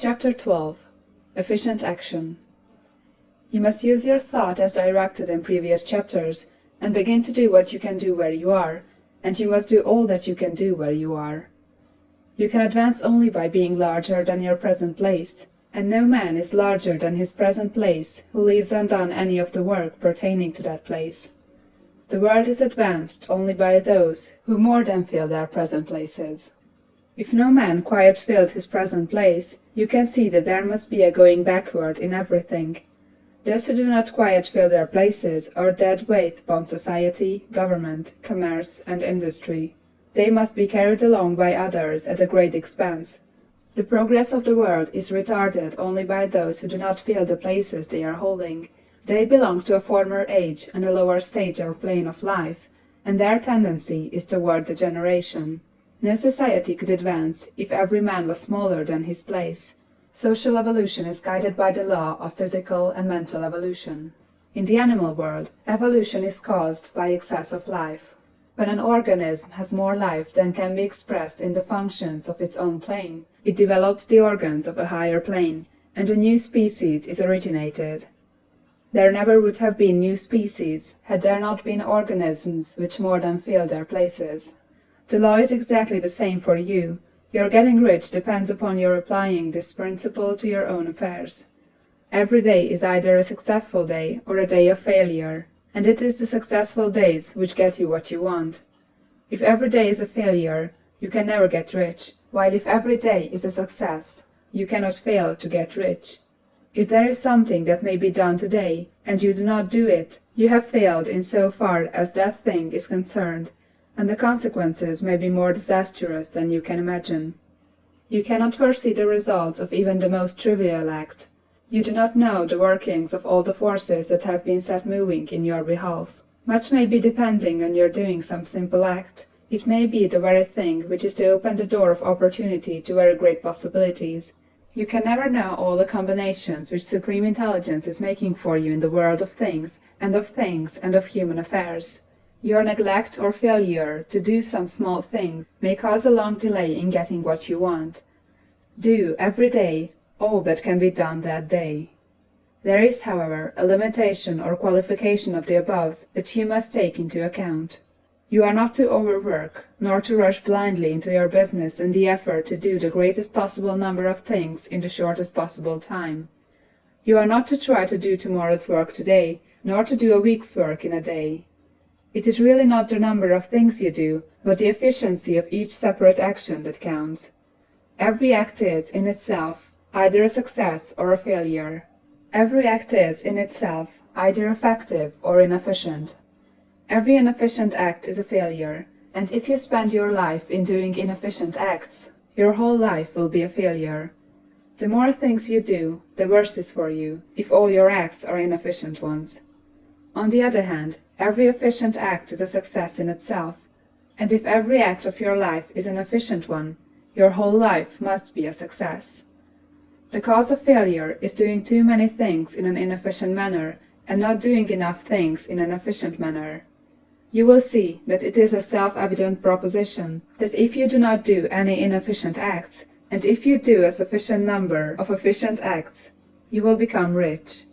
Chapter 12. Efficient Action. You must use your thought as directed in previous chapters, and begin to do what you can do where you are, and you must do all that you can do where you are. You can advance only by being larger than your present place, and no man is larger than his present place who leaves undone any of the work pertaining to that place. The world is advanced only by those who more than fill their present places. If no man quite filled his present place, you can see that there must be a going backward in everything. Those who do not quite fill their places are dead weight upon society, government, commerce, and industry. They must be carried along by others at a great expense. The progress of the world is retarded only by those who do not fill the places they are holding. They belong to a former age and a lower stage or plane of life, and their tendency is toward degeneration. No society could advance if every man was smaller than his place. Social evolution is guided by the law of physical and mental evolution. In the animal world, evolution is caused by excess of life. When an organism has more life than can be expressed in the functions of its own plane, it develops the organs of a higher plane, and a new species is originated. There never would have been new species had there not been organisms which more than fill their places. The law is exactly the same for you. Your getting rich depends upon your applying this principle to your own affairs. Every day is either a successful day or a day of failure, and it is the successful days which get you what you want. If every day is a failure, you can never get rich, while if every day is a success, you cannot fail to get rich. If there is something that may be done today, and you do not do it, you have failed in so far as that thing is concerned, and the consequences may be more disastrous than you can imagine. You cannot foresee the results of even the most trivial act. You do not know the workings of all the forces that have been set moving in your behalf. Much may be depending on your doing some simple act. It may be the very thing which is to open the door of opportunity to very great possibilities. You can never know all the combinations which supreme intelligence is making for you in the world of things and of human affairs. Your neglect or failure to do some small thing may cause a long delay in getting what you want. Do, every day, all that can be done that day. There is, however, a limitation or qualification of the above that you must take into account. You are not to overwork, nor to rush blindly into your business in the effort to do the greatest possible number of things in the shortest possible time. You are not to try to do tomorrow's work today, nor to do a week's work in a day. It is really not the number of things you do, but the efficiency of each separate action that counts. Every act is, in itself, either a success or a failure. Every act is, in itself, either effective or inefficient. Every inefficient act is a failure, and if you spend your life in doing inefficient acts, your whole life will be a failure. The more things you do, the worse is for you, if all your acts are inefficient ones. On the other hand, every efficient act is a success in itself, and if every act of your life is an efficient one, your whole life must be a success. The cause of failure is doing too many things in an inefficient manner, and not doing enough things in an efficient manner. You will see that it is a self-evident proposition that if you do not do any inefficient acts, and if you do a sufficient number of efficient acts, you will become rich.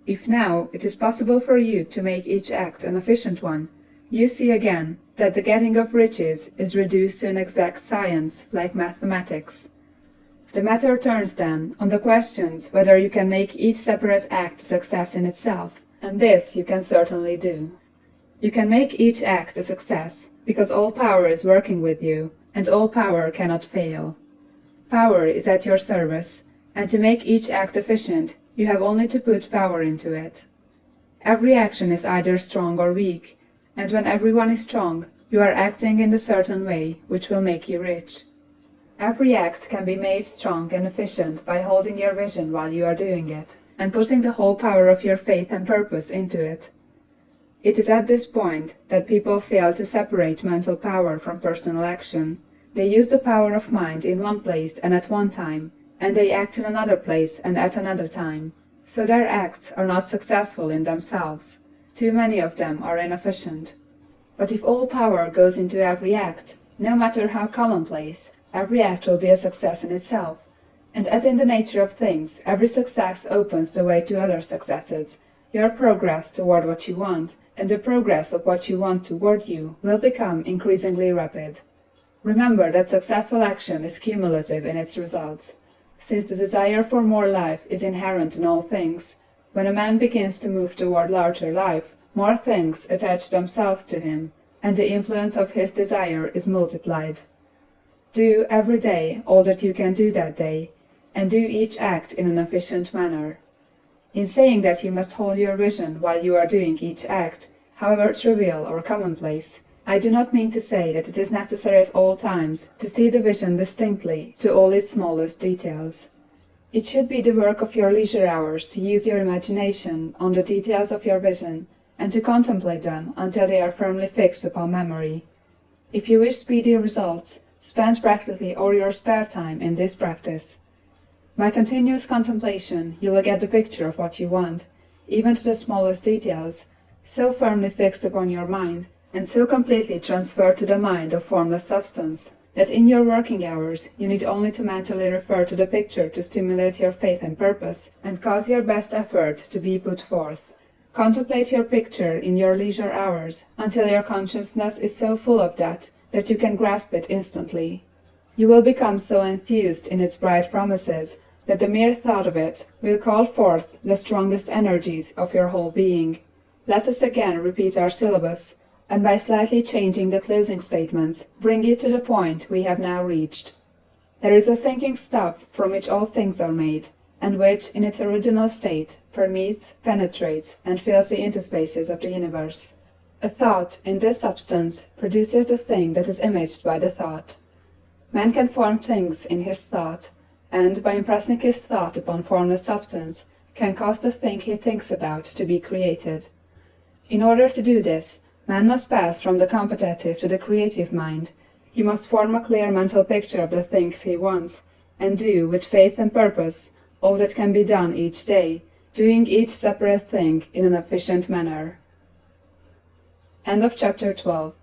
If now it is possible for you to make each act an efficient one, you see again that the getting of riches is reduced to an exact science like mathematics. The matter turns then on the questions whether you can make each separate act a success in itself, and this you can certainly do. You can make each act a success, because all power is working with you, and all power cannot fail. Power is at your service, and to make each act efficient, you have only to put power into it. Every action is either strong or weak, and when everyone is strong, you are acting in the certain way which will make you rich. Every act can be made strong and efficient by holding your vision while you are doing it, and putting the whole power of your faith and purpose into it. It is at this point that people fail to separate mental power from personal action. They use the power of mind in one place and at one time, and they act in another place and at another time. So their acts are not successful in themselves. Too many of them are inefficient. But if all power goes into every act, no matter how commonplace, every act will be a success in itself, And as in the nature of things, every success opens the way to other successes, your progress toward what you want, and the progress of what you want toward you, will become increasingly rapid. Remember that successful action is cumulative in its results. Since the desire for more life is inherent in all things, when a man begins to move toward larger life, more things attach themselves to him, and the influence of his desire is multiplied. Do every day all that you can do that day, and do each act in an efficient manner. In saying that you must hold your vision while you are doing each act, however trivial or commonplace, I do not mean to say that it is necessary at all times to see the vision distinctly to all its smallest details. It should be the work of your leisure hours to use your imagination on the details of your vision, and to contemplate them until they are firmly fixed upon memory. If you wish speedy results, spend practically all your spare time in this practice. By continuous contemplation you will get the picture of what you want, even to the smallest details, so firmly fixed upon your mind, and so completely transferred to the mind of formless substance, that in your working hours you need only to mentally refer to the picture to stimulate your faith and purpose, and cause your best effort to be put forth. Contemplate your picture in your leisure hours, until your consciousness is so full of that you can grasp it instantly. You will become so enthused in its bright promises that the mere thought of it will call forth the strongest energies of your whole being. Let us again repeat our syllabus, and by slightly changing the closing statements, bring it to the point we have now reached. There is a thinking stuff from which all things are made, and which, in its original state, permeates, penetrates, and fills the interspaces of the universe. A thought, in this substance, produces the thing that is imaged by the thought. Man can form things in his thought, and, by impressing his thought upon formless substance, can cause the thing he thinks about to be created. In order to do this, man must pass from the competitive to the creative mind. He must form a clear mental picture of the things he wants, and do, with faith and purpose, all that can be done each day, doing each separate thing in an efficient manner. End of chapter 12.